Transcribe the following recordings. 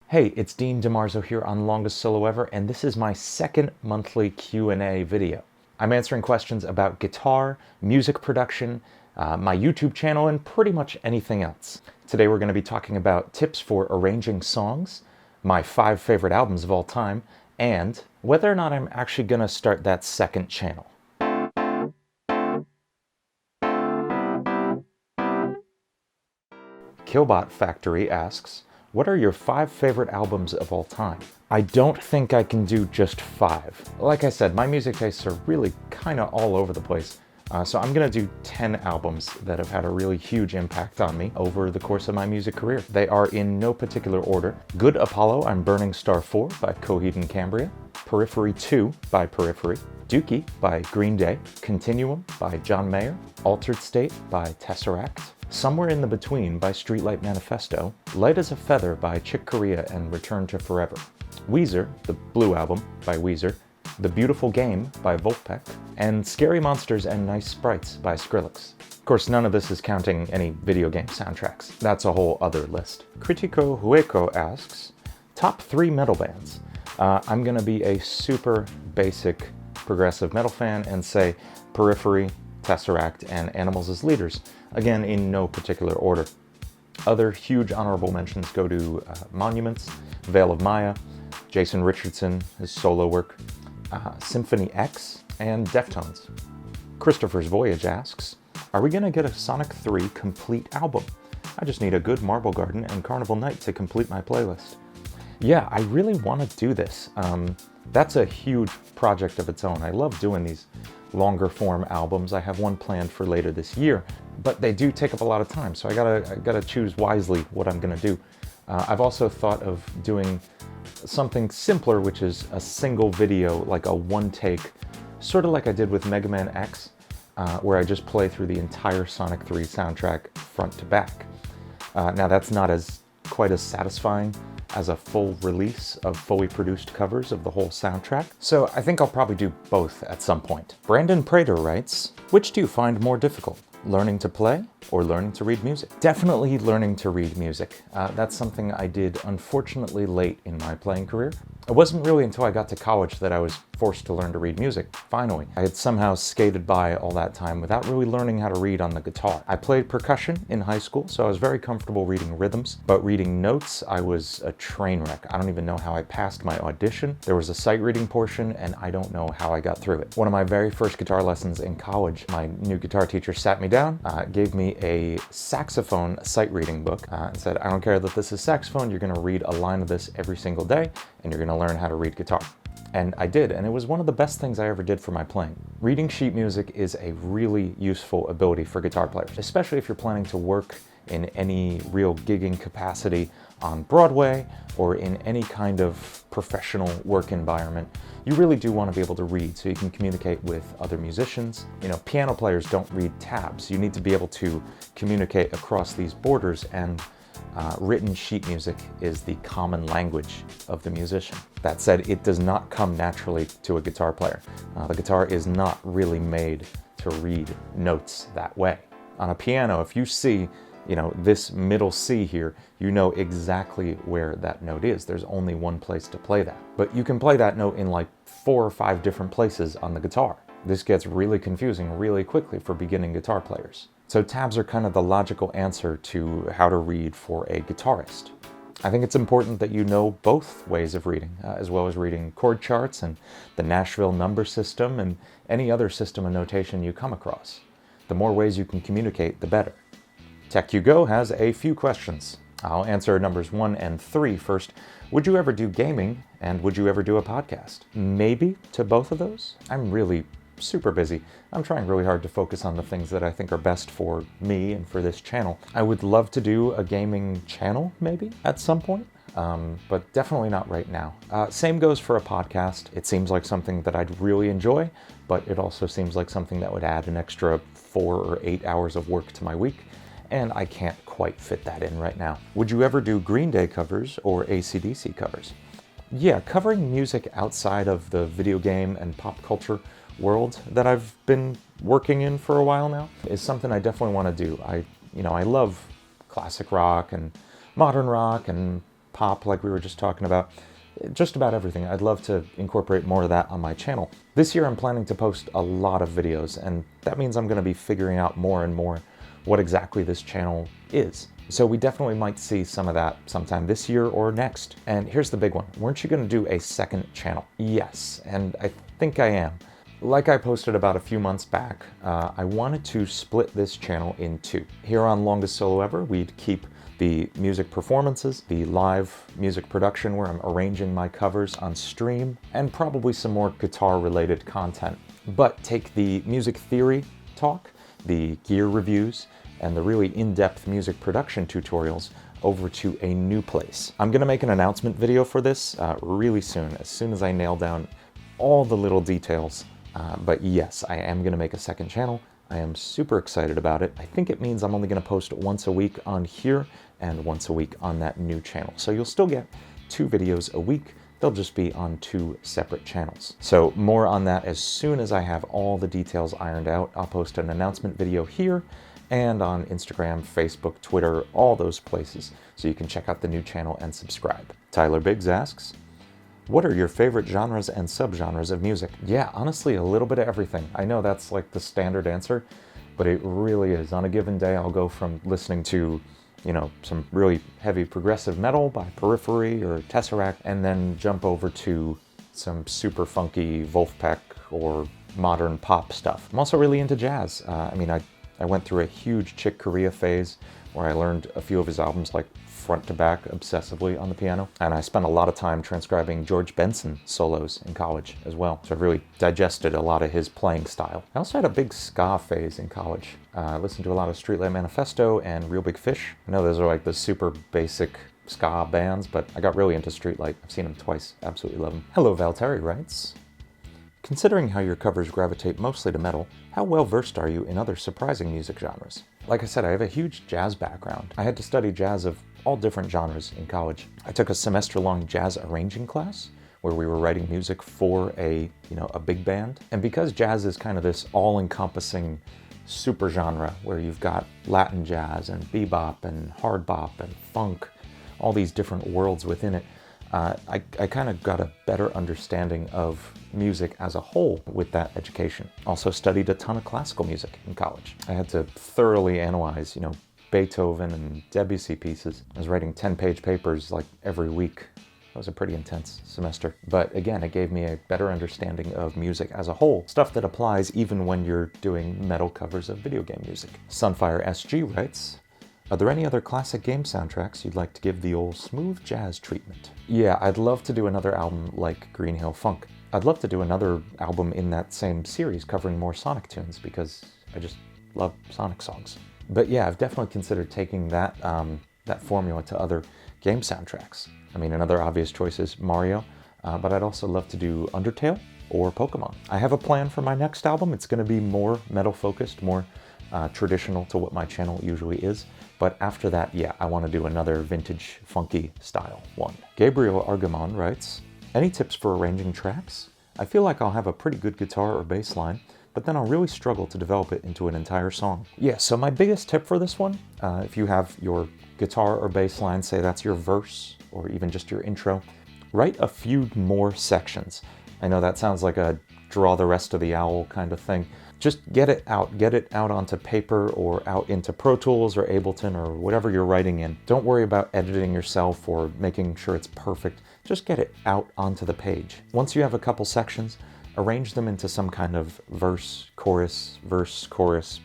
Hey, it's Dean DeMarzo here on LongestSoloEver, and this is my second monthly Q&A video. I'm answering questions about guitar, music production, my YouTube channel, and pretty much anything else. Today we're going to be talking about tips for arranging songs, my 5 favorite albums of all time, and whether or not I'm actually going to start that second channel. Killbot Factory asks, what are your 5 favorite albums of all time? I don't think I can do just 5. Like I said, my music tastes are really kind of all over the place. So I'm going to do 10 albums that have had a really huge impact on me over the course of my music career. They are in no particular order. Good Apollo, I'm Burning Star 4 by Coheed and Cambria. Periphery 2 by Periphery. Dookie by Green Day. Continuum by John Mayer. Altered State by Tesseract. Somewhere in the Between by Streetlight Manifesto, Light as a Feather by Chick Corea and Return to Forever, Weezer, the Blue Album by Weezer, The Beautiful Game by Vulfpeck, and Scary Monsters and Nice Sprites by Skrillex. Of course, none of this is counting any video game soundtracks. That's a whole other list. Critico Hueco asks, top 3 metal bands. I'm gonna be a super basic progressive metal fan and say Periphery, Tesseract, and Animals as Leaders, again in no particular order. Other huge honorable mentions go to Monuments, Veil of Maya, Jason Richardson, his solo work, Symphony X, and Deftones. Christopher's Voyage asks, are we going to get a Sonic 3 complete album? I just need a good Marble Garden and Carnival Night to complete my playlist. Yeah, I really want to do this. That's a huge project of its own. I love doing these longer form albums. I have one planned for later this year, but they do take up a lot of time, so I gotta choose wisely what I'm gonna do. I've also thought of doing something simpler, which is a single video, like a one take, sort of like I did with Mega Man X, where I just play through the entire Sonic 3 soundtrack front to back. Now that's not quite as satisfying as a full release of fully produced covers of the whole soundtrack. So I think I'll probably do both at some point. Brandon Prater writes, which do you find more difficult? Learning to play or learning to read music? Definitely learning to read music. That's something I did unfortunately late in my playing career. It wasn't really until I got to college that I was forced to learn to read music, finally. I had somehow skated by all that time without really learning how to read on the guitar. I played percussion in high school, so I was very comfortable reading rhythms, but reading notes, I was a train wreck. I don't even know how I passed my audition. There was a sight reading portion, and I don't know how I got through it. One of my very first guitar lessons in college, my new guitar teacher sat me down, gave me a saxophone sight reading book, and said, I don't care that this is saxophone, you're gonna read a line of this every single day, and you're gonna learn how to read guitar. And I did, and it was one of the best things I ever did for my playing. Reading sheet music is a really useful ability for guitar players, especially if you're planning to work in any real gigging capacity on Broadway or in any kind of professional work environment. You really do want to be able to read so you can communicate with other musicians. You know, piano players don't read tabs. You need to be able to communicate across these borders, and written sheet music is the common language of the musician. That said, it does not come naturally to a guitar player. The guitar is not really made to read notes that way. On a piano, if you see, this middle C here, you know exactly where that note is. There's only one place to play that. But you can play that note in like 4 or 5 different places on the guitar. This gets really confusing really quickly for beginning guitar players. So tabs are kind of the logical answer to how to read for a guitarist. I think it's important that you know both ways of reading, as well as reading chord charts and the Nashville number system and any other system of notation you come across. The more ways you can communicate, the better. TechUgo has a few questions. I'll answer numbers 1 and 3 first. Would you ever do gaming, and would you ever do a podcast? Maybe to both of those. I'm really super busy. I'm trying really hard to focus on the things that I think are best for me and for this channel. I would love to do a gaming channel, maybe, at some point, but definitely not right now. Same goes for a podcast. It seems like something that I'd really enjoy, but it also seems like something that would add an extra 4 or 8 hours of work to my week, and I can't quite fit that in right now. Would you ever do Green Day covers or AC/DC covers? Yeah, covering music outside of the video game and pop culture world that I've been working in for a while now is something I definitely want to do. I love classic rock and modern rock and pop like we were just talking about, just about everything. I'd love to incorporate more of that on my channel. This year I'm planning to post a lot of videos, and that means I'm going to be figuring out more and more what exactly this channel is. So we definitely might see some of that sometime this year or next. And here's the big one. Weren't you going to do a second channel? Yes, and I think I am. Like I posted about a few months back, I wanted to split this channel in two. Here on LongestSoloEver, we'd keep the music performances, the live music production where I'm arranging my covers on stream, and probably some more guitar-related content. But take the music theory talk, the gear reviews, and the really in-depth music production tutorials over to a new place. I'm gonna make an announcement video for this really soon, as soon as I nail down all the little details. But yes, I am gonna make a second channel. I am super excited about it. I think it means I'm only gonna post once a week on here and once a week on that new channel. So you'll still get 2 videos a week. They'll just be on 2 separate channels. So more on that as soon as I have all the details ironed out. I'll post an announcement video here and on Instagram, Facebook, Twitter, all those places. So you can check out the new channel and subscribe. Tyler Biggs asks, what are your favorite genres and subgenres of music? Yeah, honestly, a little bit of everything. I know that's like the standard answer, but it really is. On a given day, I'll go from listening to, you know, some really heavy progressive metal by Periphery or Tesseract, and then jump over to some super funky Wolfpack or modern pop stuff. I'm also really into jazz. I went through a huge Chick Corea phase where I learned a few of his albums like front to back obsessively on the piano, and I spent a lot of time transcribing George Benson solos in college as well, so I've really digested a lot of his playing style. I also had a big ska phase in college. I listened to a lot of Streetlight Manifesto and Real Big Fish. I know those are like the super basic ska bands, but I got really into Streetlight. I've seen them twice, absolutely love them. Hello Valteri writes, considering how your covers gravitate mostly to metal, how well versed are you in other surprising music genres? Like I said, I have a huge jazz background. I had to study jazz of all different genres in college. I took a semester-long jazz arranging class where we were writing music for a big band. And because jazz is kind of this all-encompassing super genre where you've got Latin jazz and bebop and hard bop and funk, all these different worlds within it, I kind of got a better understanding of music as a whole with that education. Also studied a ton of classical music in college. I had to thoroughly analyze, Beethoven and Debussy pieces. I was writing 10-page papers like every week. That was a pretty intense semester. But again, it gave me a better understanding of music as a whole. Stuff that applies even when you're doing metal covers of video game music. Sunfire SG writes, are there any other classic game soundtracks you'd like to give the old smooth jazz treatment? Yeah, I'd love to do another album like Green Hill Funk. I'd love to do another album in that same series covering more Sonic tunes because I just love Sonic songs. But yeah, I've definitely considered taking that formula to other game soundtracks. I mean, another obvious choice is Mario, but I'd also love to do Undertale or Pokemon. I have a plan for my next album. It's going to be more metal-focused, more traditional to what my channel usually is. But after that, yeah, I want to do another vintage, funky style one. Gabriel Argamon writes, any tips for arranging tracks? I feel like I'll have a pretty good guitar or bass line, but then I'll really struggle to develop it into an entire song. Yeah, so my biggest tip for this one, if you have your guitar or bass line, say that's your verse, or even just your intro, write a few more sections. I know that sounds like a draw the rest of the owl kind of thing. Just get it out onto paper or out into Pro Tools or Ableton or whatever you're writing in. Don't worry about editing yourself or making sure it's perfect. Just get it out onto the page. Once you have a couple sections, arrange them into some kind of verse, chorus,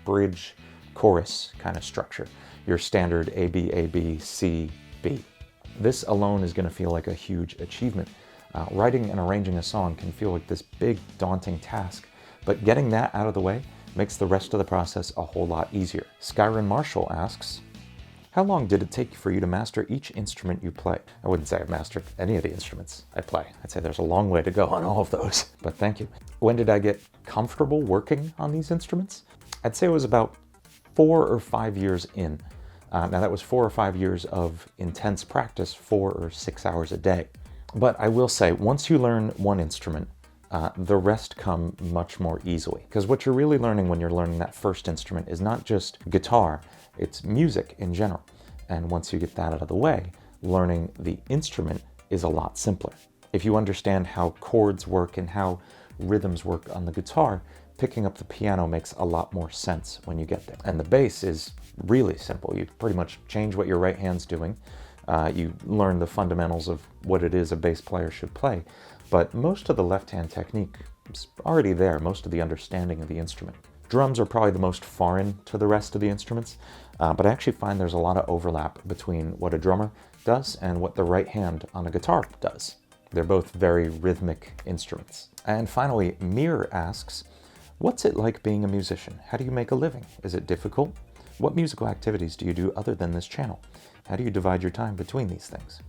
bridge, chorus kind of structure. Your standard A, B, C, B. This alone is going to feel like a huge achievement. Writing and arranging a song can feel like this big, daunting task, but getting that out of the way makes the rest of the process a whole lot easier. Skyrim Marshall asks, how long did it take for you to master each instrument you play? I wouldn't say I've mastered any of the instruments I play. I'd say there's a long way to go on all of those, but thank you. When did I get comfortable working on these instruments? I'd say it was about 4 or 5 years in. Now that was 4 or 5 years of intense practice, 4 or 6 hours a day. But I will say, once you learn one instrument, the rest come much more easily. Because what you're really learning when you're learning that first instrument is not just guitar, it's music in general. And once you get that out of the way, learning the instrument is a lot simpler. If you understand how chords work and how rhythms work on the guitar, picking up the piano makes a lot more sense when you get there. And the bass is really simple. You pretty much change what your right hand's doing. You learn the fundamentals of what it is a bass player should play, but most of the left-hand technique is already there, most of the understanding of the instrument. Drums are probably the most foreign to the rest of the instruments, but I actually find there's a lot of overlap between what a drummer does and what the right hand on a guitar does. They're both very rhythmic instruments. And finally, Mir asks, what's it like being a musician? How do you make a living? Is it difficult? What musical activities do you do other than this channel? How do you divide your time between these things?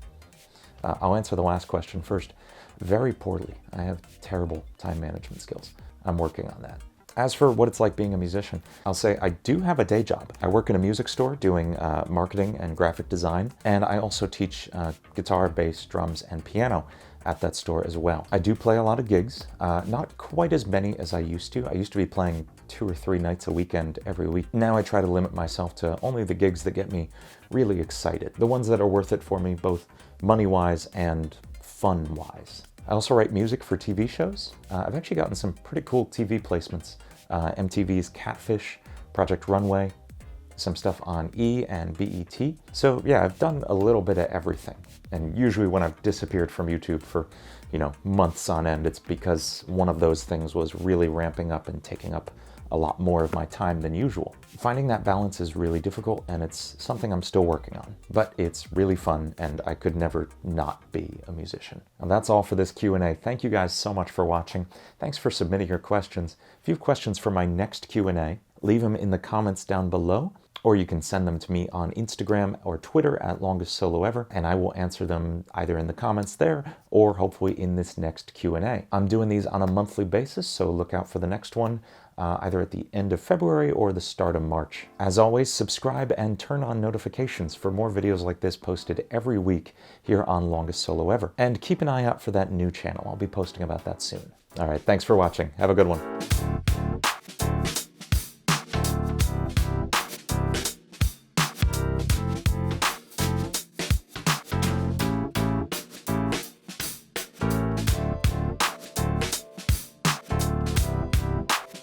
I'll answer the last question first. Very poorly. I have terrible time management skills. I'm working on that. As for what it's like being a musician, I'll say I do have a day job. I work in a music store doing marketing and graphic design, and I also teach guitar, bass, drums, and piano at that store as well. I do play a lot of gigs, not quite as many as I used to. I used to be playing 2 or 3 nights a weekend every week. Now I try to limit myself to only the gigs that get me really excited, the ones that are worth it for me, both money-wise and fun-wise. I also write music for TV shows. I've actually gotten some pretty cool TV placements. MTV's Catfish, Project Runway, some stuff on E! And BET. So yeah, I've done a little bit of everything. And usually when I've disappeared from YouTube for, months on end, it's because one of those things was really ramping up and taking up a lot more of my time than usual. Finding that balance is really difficult, and it's something I'm still working on. But it's really fun, and I could never not be a musician. And that's all for this Q&A. Thank you guys so much for watching. Thanks for submitting your questions. If you have questions for my next Q&A, leave them in the comments down below, or you can send them to me on Instagram or Twitter at LongestSoloEver, and I will answer them either in the comments there or hopefully in this next Q&A. I'm doing these on a monthly basis, so look out for the next one either at the end of February or the start of March. As always, subscribe and turn on notifications for more videos like this posted every week here on LongestSoloEver. And keep an eye out for that new channel. I'll be posting about that soon. All right, thanks for watching. Have a good one.